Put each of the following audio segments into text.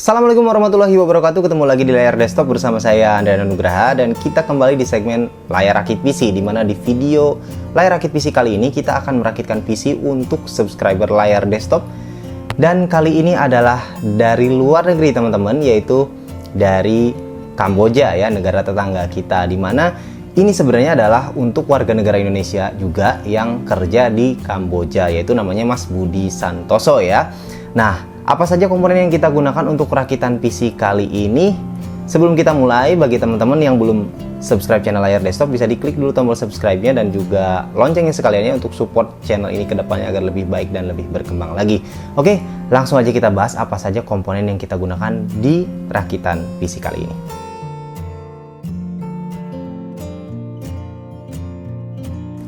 Assalamualaikum warahmatullahi wabarakatuh. Ketemu lagi di layar desktop bersama saya Andrian Nugraha, dan kita kembali di segmen layar rakit PC, di mana di video layar rakit PC kali ini kita akan merakitkan PC untuk subscriber layar desktop. Dan kali ini adalah dari luar negeri teman-teman, yaitu dari Kamboja ya, negara tetangga kita, di mana ini sebenarnya adalah untuk warga negara Indonesia juga yang kerja di Kamboja, yaitu namanya Mas Budi Santoso ya. Nah, apa saja komponen yang kita gunakan untuk rakitan PC kali ini? Sebelum kita mulai, bagi teman-teman yang belum subscribe channel layar desktop, bisa diklik dulu tombol subscribe-nya dan juga loncengnya sekaliannya untuk support channel ini ke depannya agar lebih baik dan lebih berkembang lagi. Oke, langsung aja kita bahas apa saja komponen yang kita gunakan di rakitan PC kali ini.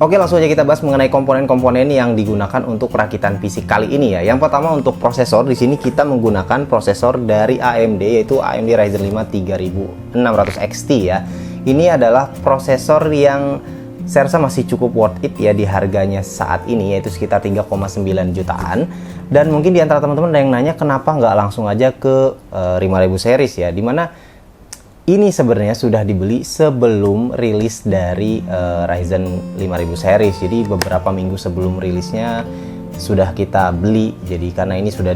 Oke, langsung aja kita bahas mengenai komponen-komponen yang digunakan untuk rakitan PC kali ini ya. Yang pertama untuk prosesor, di sini kita menggunakan prosesor dari AMD, yaitu AMD Ryzen 5 3600 XT ya. Ini adalah prosesor yang saya rasa masih cukup worth it ya di harganya saat ini, yaitu sekitar 3,9 jutaan. Dan mungkin di antara teman-teman ada yang nanya kenapa nggak langsung aja ke 5000 series ya, dimana ini sebenarnya sudah dibeli sebelum rilis dari Ryzen 5000 series. Jadi beberapa minggu sebelum rilisnya sudah kita beli. Jadi karena ini sudah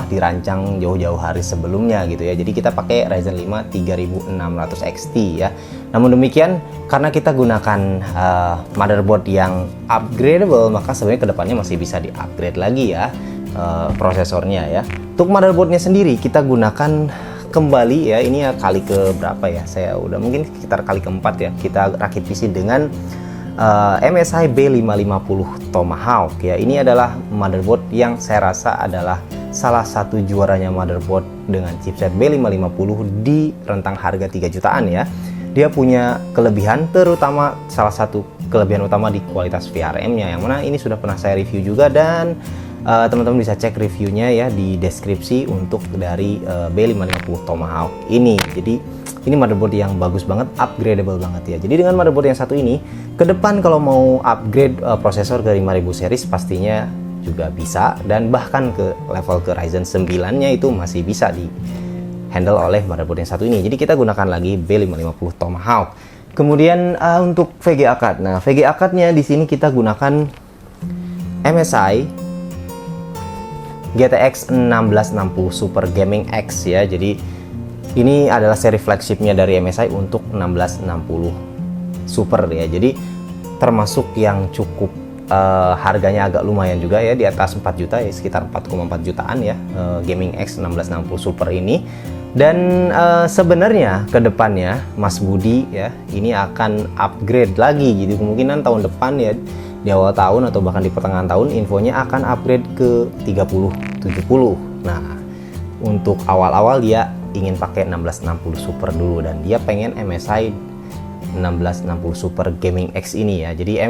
dirancang jauh-jauh hari sebelumnya gitu ya. Jadi kita pakai Ryzen 5 3600 XT ya. Namun demikian, karena kita gunakan motherboard yang upgradable, maka sebenarnya kedepannya masih bisa di-upgrade lagi ya prosesornya ya. Untuk motherboardnya sendiri kita gunakan kembali ya, ini ya kali ke berapa ya, saya udah mungkin sekitar kali keempat ya kita rakit PC dengan MSI B550 Tomahawk ya. Ini adalah motherboard yang saya rasa adalah salah satu juaranya motherboard dengan chipset B550 di rentang harga 3 jutaan ya. Dia punya kelebihan, terutama salah satu kelebihan utama di kualitas VRM-nya, yang mana ini sudah pernah saya review juga, dan teman-teman bisa cek reviewnya ya di deskripsi untuk dari B550 Tomahawk ini. Jadi ini motherboard yang bagus banget, upgradable banget ya. Jadi dengan motherboard yang satu ini, ke depan kalau mau upgrade prosesor ke 5000 series pastinya juga bisa, dan bahkan ke level ke Ryzen 9-nya itu masih bisa di handle oleh motherboard yang satu ini. Jadi kita gunakan lagi B550 Tomahawk. Kemudian untuk VGA card. Nah, VGA card-nya di sini kita gunakan MSI GTX 1660 Super Gaming X ya. Jadi ini adalah seri flagshipnya dari MSI untuk 1660 Super ya. Jadi termasuk yang cukup harganya agak lumayan juga ya, di atas 4 juta ya, sekitar 4,4 jutaan ya, Gaming X 1660 Super ini. Dan sebenarnya ke depannya Mas Budi ya ini akan upgrade lagi, jadi kemungkinan tahun depan ya, di awal tahun atau bahkan di pertengahan tahun, infonya akan upgrade ke 3070. Nah, untuk awal-awal dia ingin pakai 1660 Super dulu, dan dia pengen MSI 1660 Super Gaming X ini ya. Jadi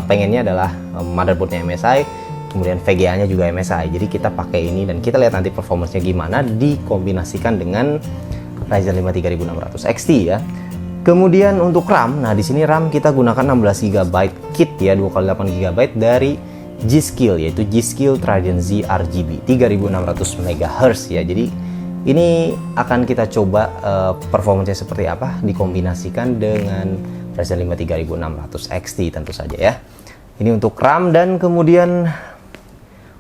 pengennya adalah motherboardnya MSI, kemudian VGA-nya juga MSI. Jadi kita pakai ini dan kita lihat nanti performance-nya gimana dikombinasikan dengan Ryzen 5 3600 XT ya. Kemudian untuk RAM, nah di sini RAM kita gunakan 16 GB kit ya, 2x8 GB dari G.Skill, yaitu G.Skill Trident Z RGB 3600 MHz ya. Jadi ini akan kita coba performanya seperti apa dikombinasikan dengan Ryzen 5 3600 XT tentu saja ya. Ini untuk RAM. Dan kemudian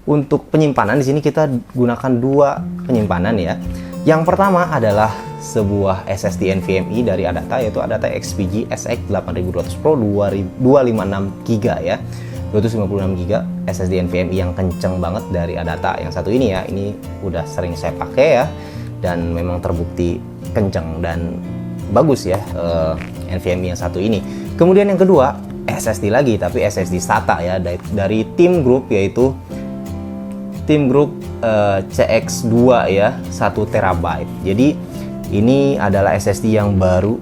untuk penyimpanan, di sini kita gunakan dua penyimpanan ya. Yang pertama adalah sebuah SSD NVMe dari Adata, yaitu Adata XPG SX 8200 Pro 256 GB ya. 256 GB SSD NVMe yang kenceng banget dari Adata. Yang satu ini ya, ini udah sering saya pakai ya, dan memang terbukti kenceng dan bagus ya NVMe yang satu ini. Kemudian yang kedua SSD lagi, tapi SSD SATA ya, dari Team Group, yaitu Team Group CX2 ya, 1 TB. Jadi ini adalah SSD yang baru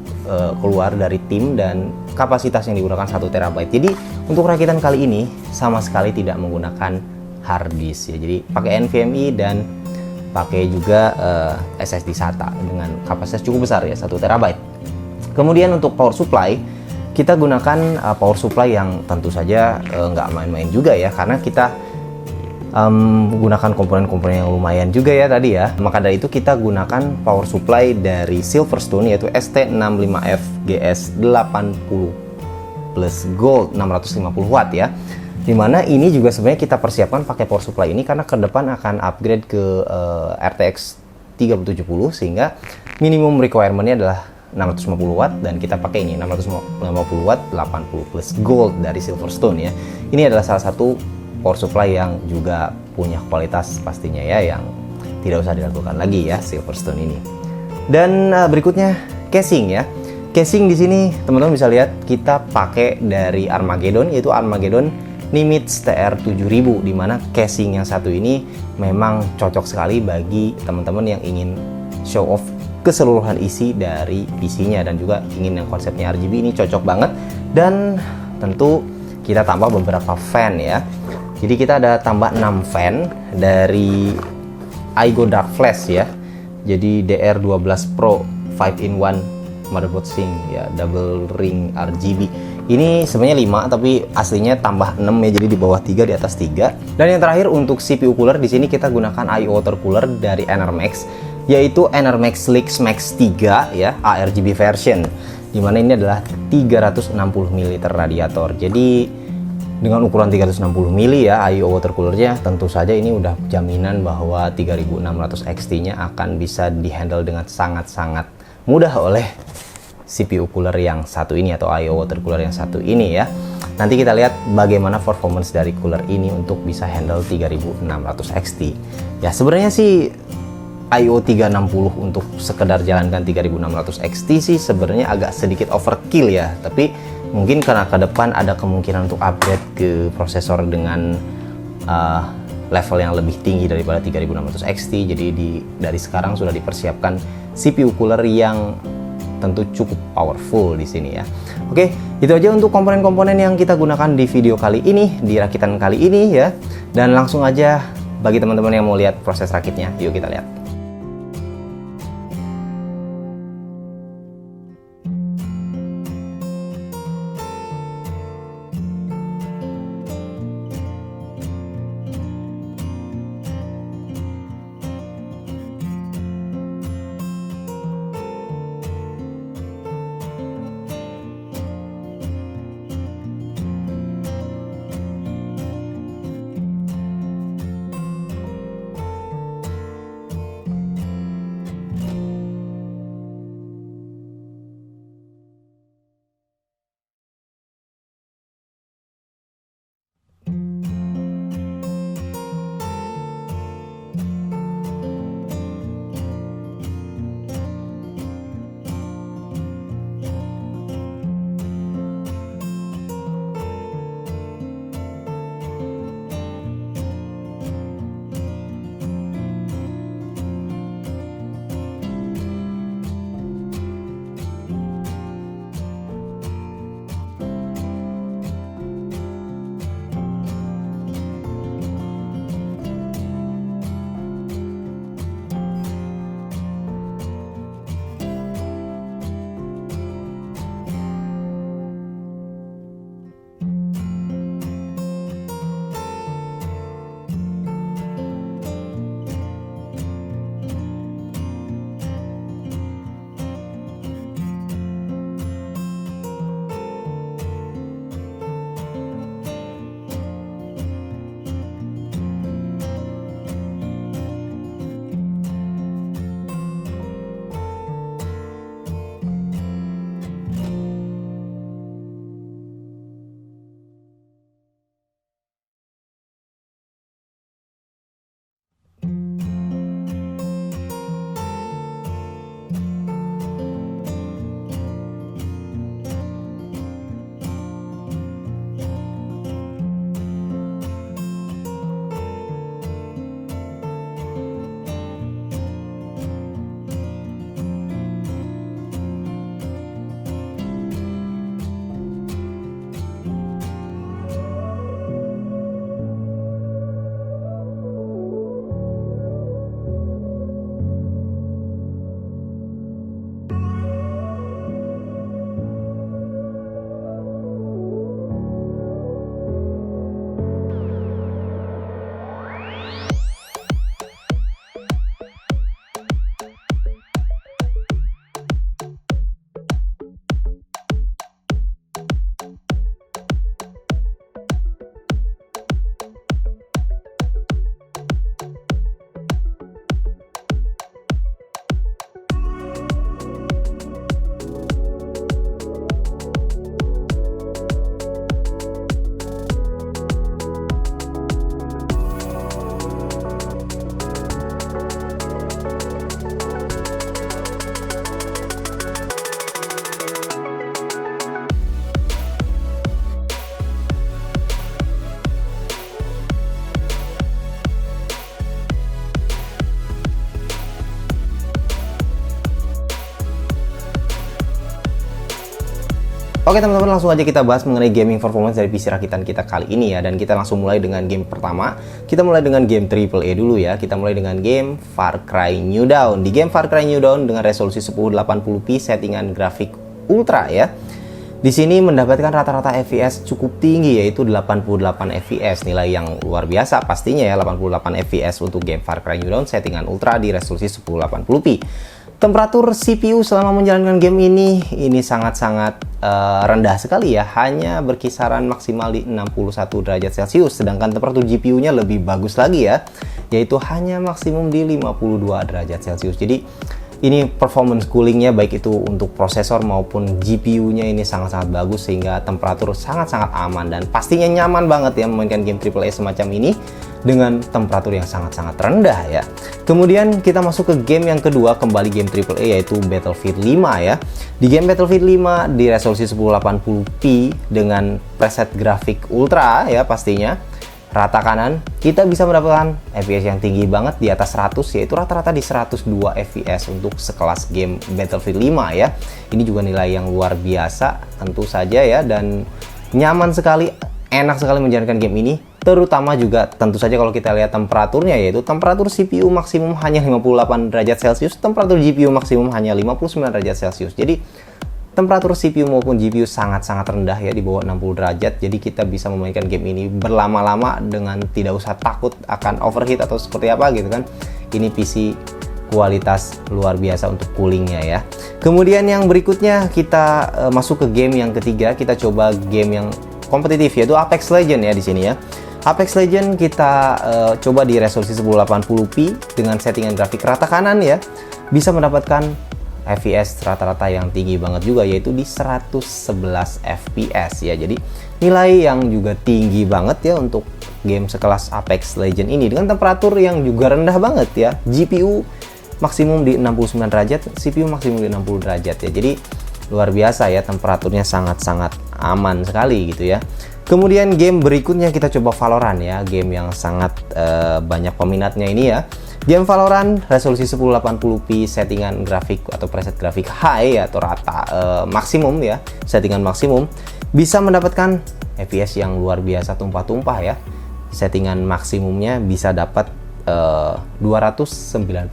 keluar dari tim, dan kapasitas yang digunakan 1 TB. Jadi untuk rakitan kali ini sama sekali tidak menggunakan hard disk ya. Jadi pakai NVMe dan pakai juga SSD SATA dengan kapasitas cukup besar ya, 1 TB. Kemudian untuk power supply, kita gunakan power supply yang tentu saja nggak main-main juga ya, karena kita gunakan komponen-komponen yang lumayan juga ya tadi ya. Maka dari itu kita gunakan power supply dari Silverstone yaitu ST65F GS80 plus Gold 650 watt ya. Dimana ini juga sebenarnya kita persiapkan pakai power supply ini karena ke depan akan upgrade ke RTX 3070 sehingga minimum requirement-nya adalah 650 watt dan kita pakai ini 650 watt 80 plus Gold dari Silverstone ya. Ini adalah salah satu power supply yang juga punya kualitas pastinya ya, yang tidak usah diragukan lagi ya Silverstone ini. Dan berikutnya casing ya. Casing di sini teman-teman bisa lihat kita pakai dari Armageddon, yaitu Armageddon Nimitz TR7000, dimana casing yang satu ini memang cocok sekali bagi teman-teman yang ingin show off keseluruhan isi dari PC-nya dan juga ingin yang konsepnya RGB. Ini cocok banget. Dan tentu kita tambah beberapa fan ya. Jadi kita ada tambah 6 fan dari Aigo Dark Flash ya. Jadi DR12 Pro 5-in-1 motherboard sync ya, double ring RGB. Ini sebenarnya 5 tapi aslinya tambah 6 ya, jadi di bawah 3 di atas 3. Dan yang terakhir untuk CPU cooler di sini kita gunakan IO water cooler dari Enermax, yaitu Enermax Lix Max 3 ya, ARGB version. Dimana ini adalah 360 ml radiator. Jadi dengan ukuran 360 mili ya IO water coolernya, tentu saja ini udah jaminan bahwa 3600 XT-nya akan bisa dihandle dengan sangat-sangat mudah oleh CPU cooler yang satu ini atau IO water cooler yang satu ini ya. Nanti kita lihat bagaimana performance dari cooler ini untuk bisa handle 3600 XT. Ya sebenarnya sih IO 360 untuk sekedar jalankan 3600 XT sih sebenarnya agak sedikit overkill ya, tapi mungkin karena ke depan ada kemungkinan untuk upgrade ke prosesor dengan level yang lebih tinggi daripada 3600 XT. Jadi dari sekarang sudah dipersiapkan CPU cooler yang tentu cukup powerful di sini ya. Oke, itu aja untuk komponen-komponen yang kita gunakan di video kali ini, di rakitan kali ini ya. Dan langsung aja bagi teman-teman yang mau lihat proses rakitnya, yuk kita lihat. Oke teman-teman, langsung aja kita bahas mengenai gaming performance dari PC rakitan kita kali ini ya. Dan kita langsung mulai dengan game pertama. Kita mulai dengan game AAA dulu ya. Kita mulai dengan game Far Cry New Dawn. Di game Far Cry New Dawn dengan resolusi 1080p settingan grafik ultra ya. Di sini mendapatkan rata-rata FPS cukup tinggi, yaitu 88 FPS, nilai yang luar biasa pastinya ya. 88 FPS untuk game Far Cry New Dawn settingan ultra di resolusi 1080p. Temperatur CPU selama menjalankan game ini sangat-sangat rendah sekali ya, hanya berkisaran maksimal di 61 derajat Celcius, sedangkan temperatur GPU-nya lebih bagus lagi ya, yaitu hanya maksimum di 52 derajat Celcius. Jadi ini performance coolingnya baik itu untuk prosesor maupun GPU-nya ini sangat-sangat bagus, sehingga temperatur sangat-sangat aman dan pastinya nyaman banget ya memainkan game AAA semacam ini dengan temperatur yang sangat-sangat rendah ya. Kemudian kita masuk ke game yang kedua, kembali game AAA, yaitu Battlefield 5 ya. Di game Battlefield 5 di resolusi 1080p dengan preset grafik ultra ya pastinya. Rata kanan kita bisa mendapatkan FPS yang tinggi banget di atas 100, yaitu rata-rata di 102 FPS untuk sekelas game Battlefield 5 ya. Ini juga nilai yang luar biasa tentu saja ya, dan nyaman sekali, enak sekali menjalankan game ini. Terutama juga tentu saja kalau kita lihat temperaturnya, yaitu temperatur CPU maksimum hanya 58 derajat Celcius, temperatur GPU maksimum hanya 59 derajat Celcius. Jadi temperatur CPU maupun GPU sangat-sangat rendah ya, di bawah 60 derajat. Jadi kita bisa memainkan game ini berlama-lama dengan tidak usah takut akan overheat atau seperti apa gitu kan. Ini PC kualitas luar biasa untuk coolingnya ya. Kemudian yang berikutnya kita masuk ke game yang ketiga. Kita coba game yang kompetitif, yaitu Apex Legends ya di sini ya. Apex Legends kita coba di resolusi 1080p dengan settingan grafik rata kanan ya. Bisa mendapatkan FPS rata-rata yang tinggi banget juga, yaitu di 111 FPS ya. Jadi nilai yang juga tinggi banget ya untuk game sekelas Apex Legends ini, dengan temperatur yang juga rendah banget ya. GPU maksimum di 69 derajat, CPU maksimum di 60 derajat ya. Jadi luar biasa ya, temperaturnya sangat-sangat aman sekali gitu ya. Kemudian game berikutnya kita coba Valorant ya, game yang sangat banyak peminatnya ini ya. Game Valorant resolusi 1080p settingan grafik atau preset grafik high atau rata maksimum ya, settingan maksimum, bisa mendapatkan FPS yang luar biasa tumpah-tumpah ya. Settingan maksimumnya bisa dapat 298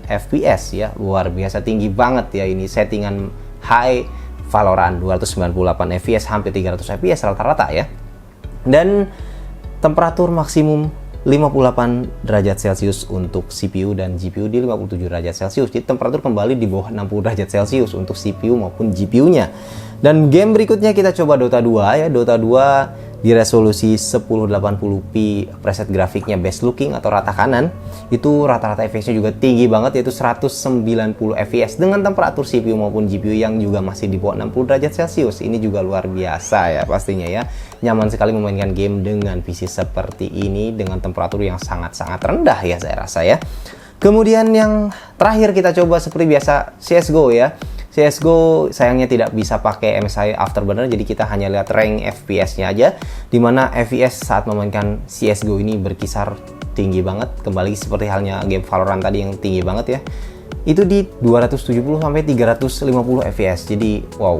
FPS ya, luar biasa tinggi banget ya. Ini settingan high Valorant 298 FPS, hampir 300 FPS rata-rata ya. Dan temperatur maksimum 58 derajat Celcius untuk CPU dan GPU di 57 derajat Celcius. Jadi temperatur kembali di bawah 60 derajat Celcius untuk CPU maupun GPU-nya. Dan game berikutnya kita coba Dota 2 ya. Dota 2 di resolusi 1080p, preset grafiknya best looking atau rata kanan. Itu rata-rata FPS-nya juga tinggi banget, yaitu 190 FPS dengan temperatur CPU maupun GPU yang juga masih di bawah 60 derajat Celcius. Ini juga luar biasa ya pastinya ya. Nyaman sekali memainkan game dengan PC seperti ini dengan temperatur yang sangat-sangat rendah ya saya rasa ya. Kemudian yang terakhir kita coba seperti biasa CSGO ya. CSGO sayangnya tidak bisa pakai MSI Afterburner, jadi kita hanya lihat rank FPS-nya aja, dimana FPS saat memainkan CSGO ini berkisar tinggi banget, kembali seperti halnya game Valorant tadi yang tinggi banget ya, itu di 270 sampai 350 FPS. Jadi wow,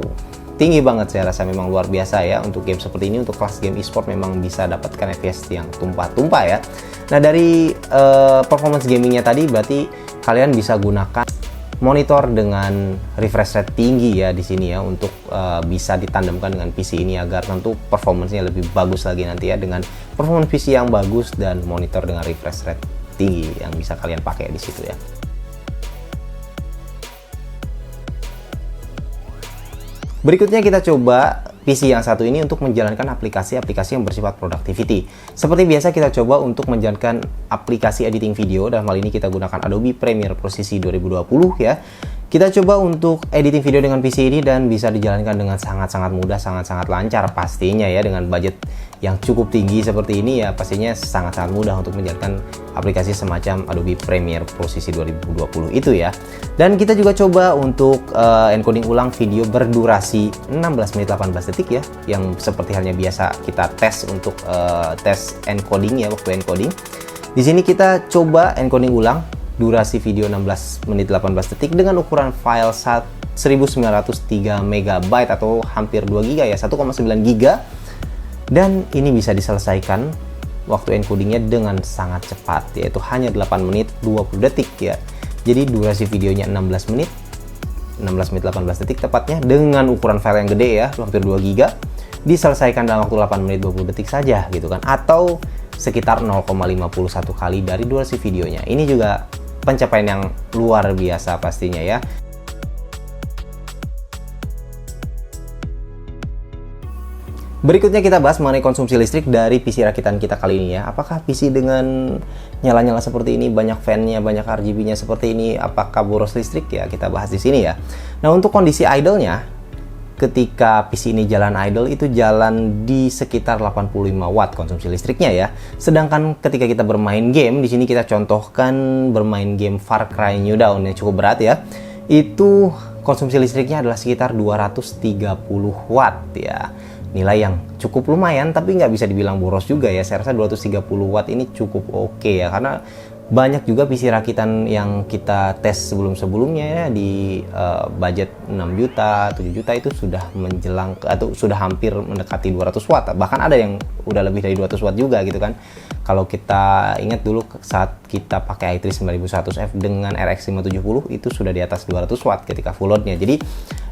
tinggi banget, saya rasa memang luar biasa ya untuk game seperti ini. Untuk kelas game e-sport memang bisa dapatkan FPS yang tumpah-tumpah ya. Nah dari performance gamingnya tadi, berarti kalian bisa gunakan monitor dengan refresh rate tinggi ya di sini ya, untuk bisa ditandemkan dengan PC ini agar tentu performance-nya lebih bagus lagi nanti ya, dengan performance PC yang bagus dan monitor dengan refresh rate tinggi yang bisa kalian pakai di situ ya. Berikutnya kita coba PC yang satu ini untuk menjalankan aplikasi-aplikasi yang bersifat productivity. Seperti biasa kita coba untuk menjalankan aplikasi editing video, dalam hal ini kita gunakan Adobe Premiere Pro CC 2020 ya. Kita coba untuk editing video dengan PC ini dan bisa dijalankan dengan sangat-sangat mudah, sangat-sangat lancar pastinya ya. Dengan budget yang cukup tinggi seperti ini ya, pastinya sangat-sangat mudah untuk menjalankan aplikasi semacam Adobe Premiere Pro CC 2020 itu ya. Dan kita juga coba untuk encoding ulang video berdurasi 16 menit 18 detik ya, yang seperti halnya biasa kita tes untuk tes encoding ya, waktu encoding. Di sini kita coba encoding ulang durasi video 16 menit 18 detik dengan ukuran file 1 1903 MB atau hampir 2 GB ya, 1,9 GB. Dan ini bisa diselesaikan waktu encodingnya dengan sangat cepat, yaitu hanya 8 menit 20 detik ya. Jadi durasi videonya 16 menit 18 detik tepatnya, dengan ukuran file yang gede ya, hampir 2 GB, diselesaikan dalam waktu 8 menit 20 detik saja gitu kan, atau sekitar 0,51 kali dari durasi videonya. Ini juga pencapaian yang luar biasa pastinya ya. Berikutnya kita bahas mengenai konsumsi listrik dari PC rakitan kita kali ini ya. Apakah PC dengan nyala-nyala seperti ini, banyak fan-nya, banyak RGB-nya seperti ini, apakah boros listrik ya? Kita bahas di sini ya. Nah, untuk kondisi idle-nya, ketika PC ini jalan idle itu jalan di sekitar 85 watt konsumsi listriknya ya. Sedangkan ketika kita bermain game, di sini kita contohkan bermain game Far Cry New Dawn yang cukup berat ya. Itu konsumsi listriknya adalah sekitar 230 watt ya. Nilai yang cukup lumayan, tapi nggak bisa dibilang boros juga ya. Saya rasa 230 watt ini cukup oke ya, karena banyak juga PC rakitan yang kita tes sebelum-sebelumnya ya, di budget 6 juta, 7 juta itu sudah menjelang atau sudah hampir mendekati 200 watt. Bahkan ada yang udah lebih dari 200 watt juga gitu kan. Kalau kita ingat dulu saat kita pakai i3 9100F dengan RX 570 itu sudah di atas 200 watt ketika full loadnya. Jadi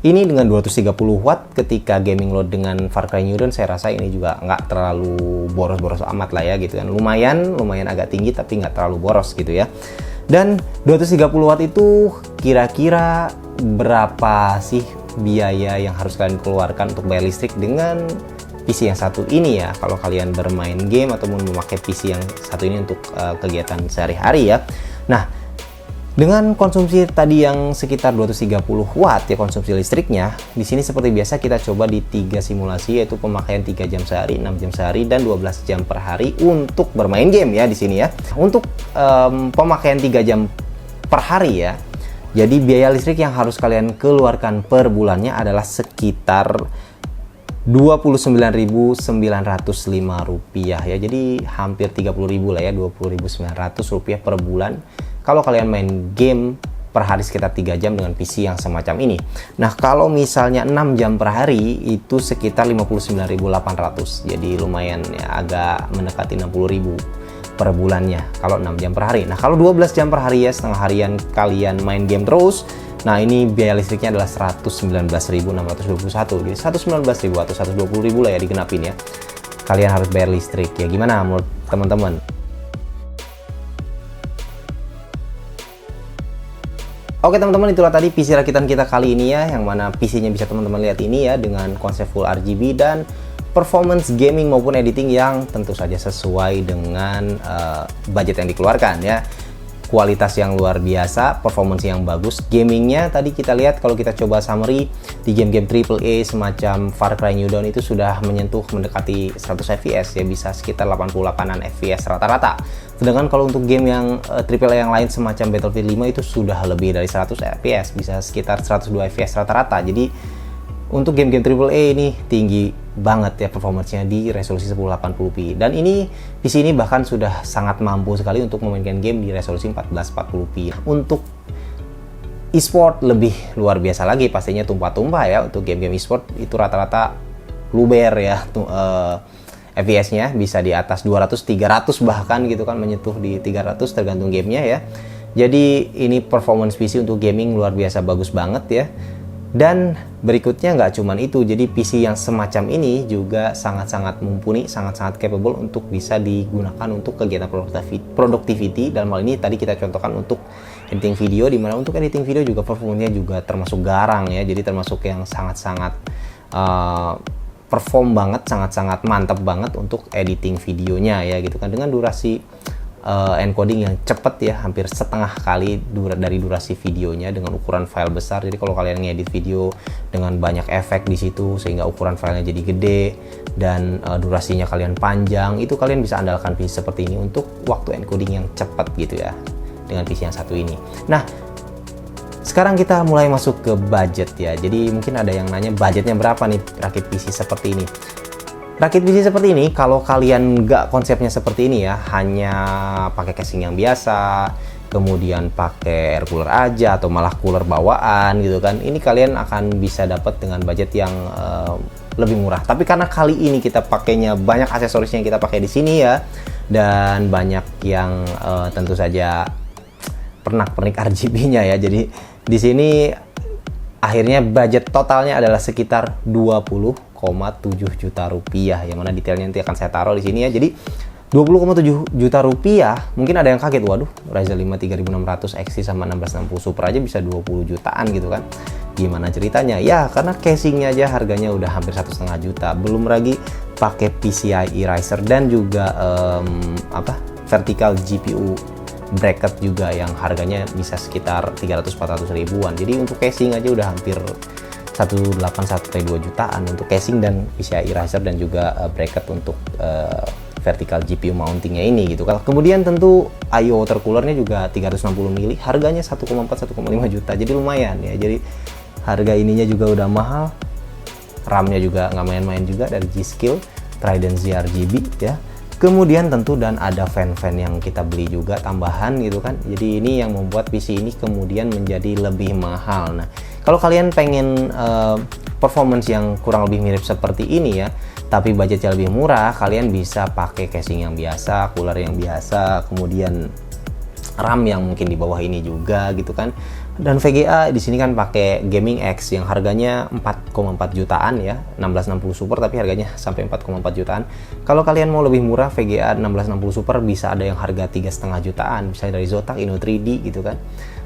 ini dengan 230 watt ketika gaming load dengan Far Cry New Dawn, saya rasa ini juga nggak terlalu boros-boros amat lah ya gitu kan. Lumayan agak tinggi tapi nggak terlalu boros gitu ya. Dan 230 watt itu kira-kira berapa sih biaya yang harus kalian keluarkan untuk bayar listrik dengan PC yang satu ini ya, kalau kalian bermain game ataupun memakai PC yang satu ini untuk kegiatan sehari-hari ya. Nah, dengan konsumsi tadi yang sekitar 230 watt ya konsumsi listriknya, di sini seperti biasa kita coba di 3 simulasi, yaitu pemakaian 3 jam sehari, 6 jam sehari, dan 12 jam per hari untuk bermain game ya di sini ya. Untuk pemakaian 3 jam per hari ya, jadi biaya listrik yang harus kalian keluarkan per bulannya adalah sekitar Rp29.905 ya. Jadi hampir Rp30.000 lah ya, Rp20.900 per bulan kalau kalian main game per hari sekitar 3 jam dengan PC yang semacam ini. Nah, kalau misalnya 6 jam per hari itu sekitar Rp59.800. Jadi lumayan ya, agak mendekati Rp60.000 per bulannya kalau 6 jam per hari. Nah, kalau 12 jam per hari ya, setengah harian kalian main game terus, nah ini biaya listriknya adalah Rp119.621. Jadi Rp119.000 atau Rp120.000 lah ya digenapin ya. Kalian harus bayar listrik ya. Gimana menurut teman-teman? Oke teman-teman, itulah tadi PC rakitan kita kali ini ya, yang mana PC-nya bisa teman-teman lihat ini ya, dengan konsep full RGB dan performance gaming maupun editing yang tentu saja sesuai dengan budget yang dikeluarkan ya. Kualitas yang luar biasa, performance yang bagus, gamingnya tadi kita lihat kalau kita coba summary di game-game AAA semacam Far Cry New Dawn itu sudah menyentuh mendekati 100 fps ya, bisa sekitar 88an fps rata-rata. Sedangkan kalau untuk game yang AAA yang lain semacam Battlefield 5 itu sudah lebih dari 100 fps, bisa sekitar 102 fps rata-rata. Jadi untuk game-game AAA ini tinggi banget ya performance-nya di resolusi 1080p. Dan ini PC ini bahkan sudah sangat mampu sekali untuk memainkan game di resolusi 1440p. Untuk e-sport lebih luar biasa lagi, pastinya tumpah-tumpah ya. Untuk game-game e-sport itu rata-rata luber ya, FPS-nya bisa di atas 200, 300 bahkan gitu kan, menyentuh di 300 tergantung gamenya ya. Jadi ini performance PC untuk gaming luar biasa bagus banget ya. Dan berikutnya nggak cuman itu, jadi PC yang semacam ini juga sangat-sangat mumpuni, sangat-sangat capable untuk bisa digunakan untuk kegiatan productivity. Dalam hal ini tadi kita contohkan untuk editing video, dimana untuk editing video juga performanya juga termasuk garang ya, jadi termasuk yang sangat-sangat perform banget, sangat-sangat mantap banget untuk editing videonya ya gitu kan, dengan durasi encoding yang cepat ya, hampir setengah kali dari durasi videonya, dengan ukuran file besar. Jadi kalau kalian ngedit video dengan banyak efek di situ sehingga ukuran filenya jadi gede dan durasinya kalian panjang, itu kalian bisa andalkan PC seperti ini untuk waktu encoding yang cepat gitu ya, dengan PC yang satu ini. Nah, sekarang kita mulai masuk ke budget ya. Jadi mungkin ada yang nanya budgetnya berapa nih rakit PC seperti ini. Rakit PC seperti ini, kalau kalian nggak konsepnya seperti ini ya, hanya pakai casing yang biasa, kemudian pakai air cooler aja atau malah cooler bawaan gitu kan, ini kalian akan bisa dapat dengan budget yang lebih murah. Tapi karena kali ini kita pakainya banyak aksesorisnya yang kita pakai di sini ya, dan banyak yang tentu saja pernak-pernik RGB-nya ya. Jadi di sini akhirnya budget totalnya adalah sekitar 20,7 juta rupiah, yang mana detailnya nanti akan saya taruh di sini ya. Jadi 20,7 juta rupiah, mungkin ada yang kaget, waduh Ryzen 5 3600 XT sama 1660 Super aja bisa 20 jutaan gitu kan. Gimana ceritanya? Ya karena casingnya aja harganya udah hampir 1,5 juta, belum lagi pakai PCIe riser dan juga vertical GPU bracket juga yang harganya bisa sekitar 300-400 ribuan. Jadi untuk casing aja udah hampir 1,8-1,2 jutaan untuk casing dan PCIe riser dan juga bracket untuk vertical GPU mountingnya ini gitu kan. Kemudian tentu I/O water coolernya juga 360 mili, harganya 1,4-1,5 juta, jadi lumayan ya. Jadi harga ininya juga udah mahal, RAM-nya juga nggak main-main juga dari G.Skill Trident ZRGB ya. Kemudian tentu dan ada fan-fan yang kita beli juga tambahan gitu kan. Jadi ini yang membuat PC ini kemudian menjadi lebih mahal. Nah, kalau kalian pengen performance yang kurang lebih mirip seperti ini ya, tapi budgetnya lebih murah, kalian bisa pakai casing yang biasa, cooler yang biasa, kemudian RAM yang mungkin di bawah ini juga gitu kan. Dan VGA di sini kan pakai Gaming X yang harganya 4,4 jutaan ya, 1660 Super tapi harganya sampai 4,4 jutaan. Kalau kalian mau lebih murah, VGA 1660 Super bisa ada yang harga 3,5 jutaan, misalnya dari Zotac, Inno3D gitu kan.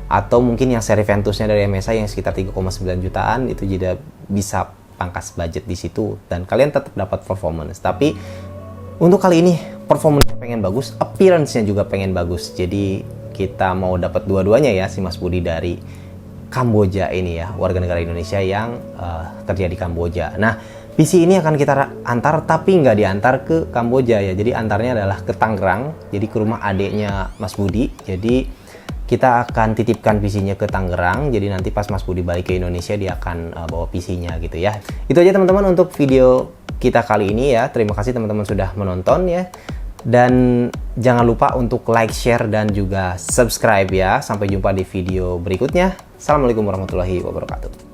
Atau mungkin yang seri Ventusnya dari MSI yang sekitar 3,9 jutaan, itu juga bisa pangkas budget di situ dan kalian tetap dapat performance. Tapi untuk kali ini performance pengen bagus, appearance-nya juga pengen bagus. Jadi kita mau dapat dua-duanya ya, si Mas Budi dari Kamboja ini ya, warga negara Indonesia yang kerja di Kamboja. Nah, PC ini akan kita antar tapi nggak diantar ke Kamboja ya. Jadi antarnya adalah ke Tangerang, jadi ke rumah adiknya Mas Budi. Jadi kita akan titipkan PC-nya ke Tangerang, jadi nanti pas Mas Budi balik ke Indonesia dia akan bawa PC-nya gitu ya. Itu aja teman-teman untuk video kita kali ini ya. Terima kasih teman-teman sudah menonton ya. Dan jangan lupa untuk like, share, dan juga subscribe ya. Sampai jumpa di video berikutnya. Assalamualaikum warahmatullahi wabarakatuh.